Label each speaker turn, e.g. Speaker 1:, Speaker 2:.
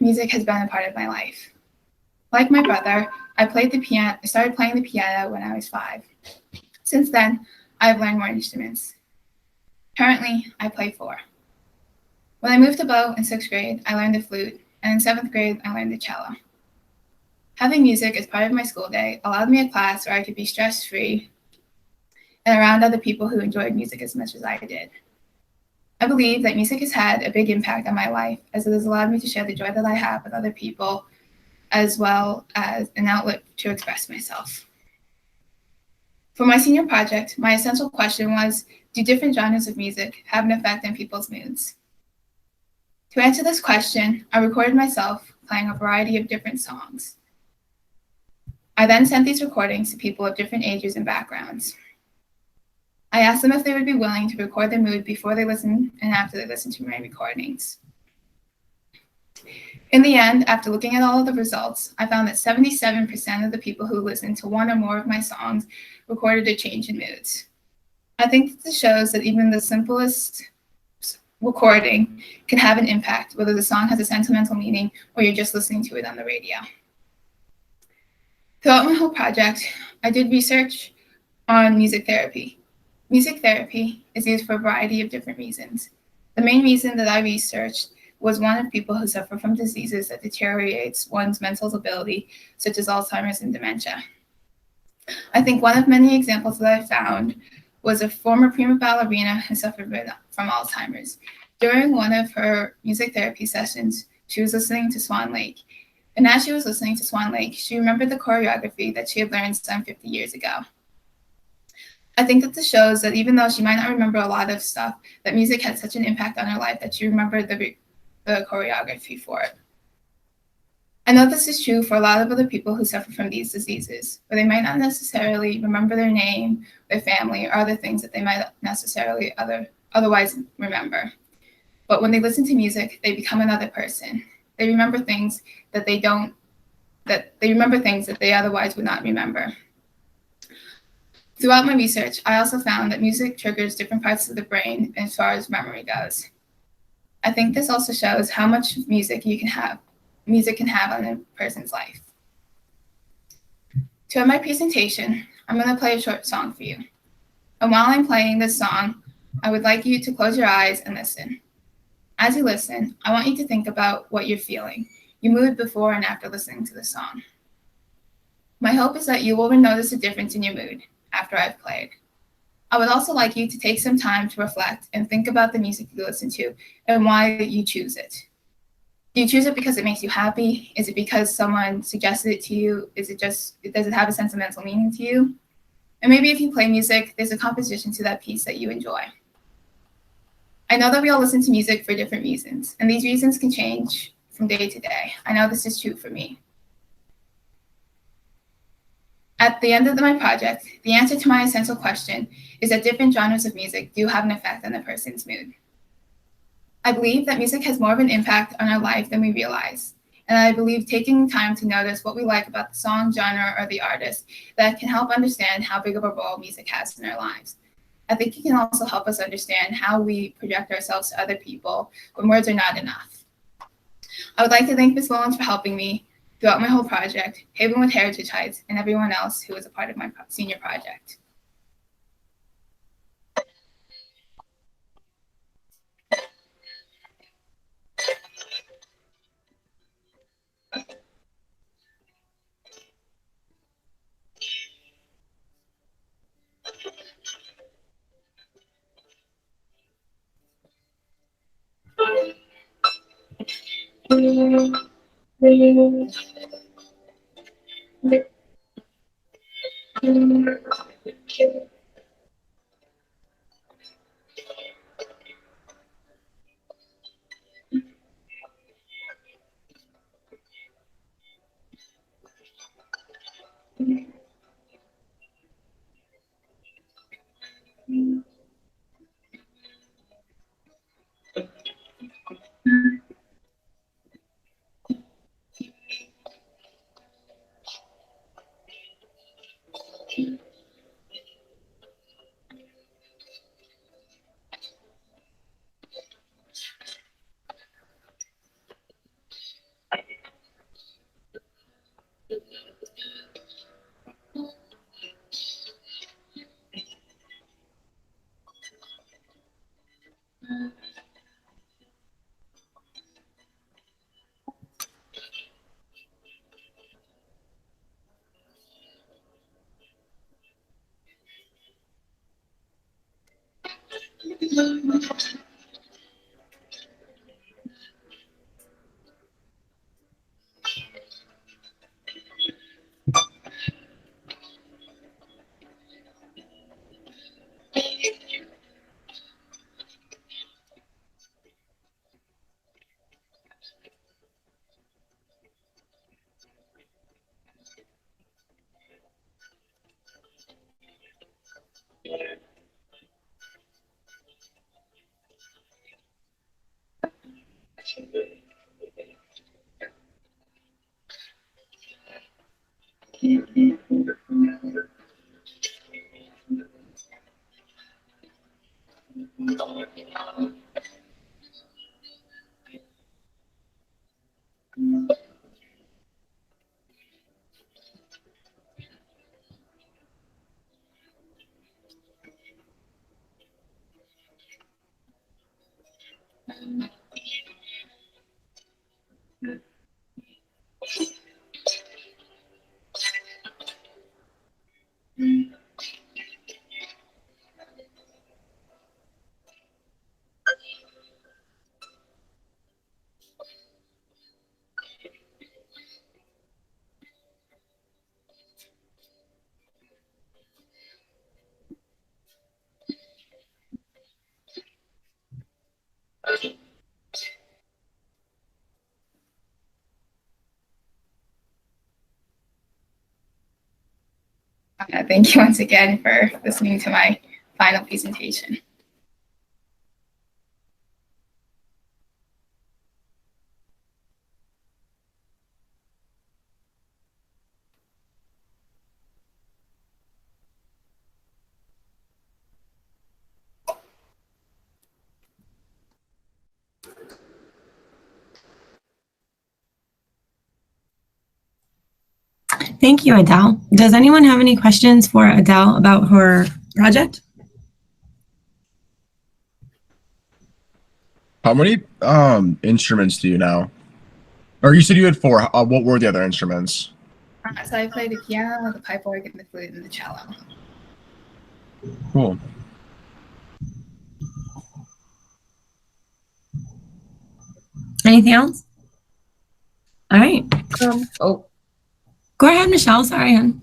Speaker 1: music has been a part of my life. Like my brother, I started playing the piano when I was 5. Since then, I've learned more instruments. Currently, I play 4. When I moved to Bow in 6th grade, I learned the flute, and in 7th grade, I learned the cello. Having music as part of my school day allowed me a class where I could be stress-free and around other people who enjoyed music as much as I did. I believe that music has had a big impact on my life, as it has allowed me to share the joy that I have with other people, as well as an outlet to express myself. For my senior project, my essential question was, do different genres of music have an effect on people's moods? To answer this question, I recorded myself playing a variety of different songs. I then sent these recordings to people of different ages and backgrounds. I asked them if they would be willing to record their mood before they listen and after they listen to my recordings. In the end, after looking at all of the results, I found that 77% of the people who listened to one or more of my songs recorded a change in moods. I think that this shows that even the simplest recording can have an impact, whether the song has a sentimental meaning or you're just listening to it on the radio. Throughout my whole project, I did research on music therapy. Music therapy is used for a variety of different reasons. The main reason that I researched was one of people who suffer from diseases that deteriorates one's mental ability, such as Alzheimer's and dementia. I think one of many examples that I found was a former prima ballerina who suffered from Alzheimer's. During one of her music therapy sessions, she was listening to Swan Lake. And as she was listening to Swan Lake, she remembered the choreography that she had learned some 50 years ago. I think that this shows that even though she might not remember a lot of stuff, that music had such an impact on her life that she remembered the choreography for it. I know this is true for a lot of other people who suffer from these diseases, where they might not necessarily remember their name, their family, or other things that they might necessarily otherwise remember. But when they listen to music, they become another person. They remember things that they otherwise would not remember. Throughout my research, I also found that music triggers different parts of the brain as far as memory goes. I think this also shows how much music can have on a person's life. To end my presentation, I'm going to play a short song for you. And while I'm playing this song, I would like you to close your eyes and listen. As you listen, I want you to think about what you're feeling, your mood before and after listening to the song. My hope is that you will notice a difference in your mood after I've played. I would also like you to take some time to reflect and think about the music you listen to and why you choose it. Do you choose it because it makes you happy? Is it because someone suggested it to you? Does it have a sentimental meaning to you? And maybe if you play music, there's a composition to that piece that you enjoy. I know that we all listen to music for different reasons, and these reasons can change from day to day. I know this is true for me. At the end of my project, the answer to my essential question is that different genres of music do have an effect on a person's mood. I believe that music has more of an impact on our life than we realize, and I believe taking time to notice what we like about the song, genre, or the artist that can help understand how big of a role music has in our lives. I think it can also help us understand how we project ourselves to other people when words are not enough. I would like to thank Ms. Mullins for helping me throughout my whole project, Haven with Heritage Heights, and everyone else who was a part of my senior project. Thank you once again for listening to my final presentation.
Speaker 2: Thank you, Adele. Does anyone have any questions for Adele about her project?
Speaker 3: How many instruments do you know? Or you said you had 4. What were the other instruments?
Speaker 1: So I play the piano, the pipe organ, the flute, and the cello.
Speaker 3: Cool.
Speaker 2: Anything else? All right.
Speaker 4: Oh,
Speaker 2: Go ahead, Michelle. Sorry, hon.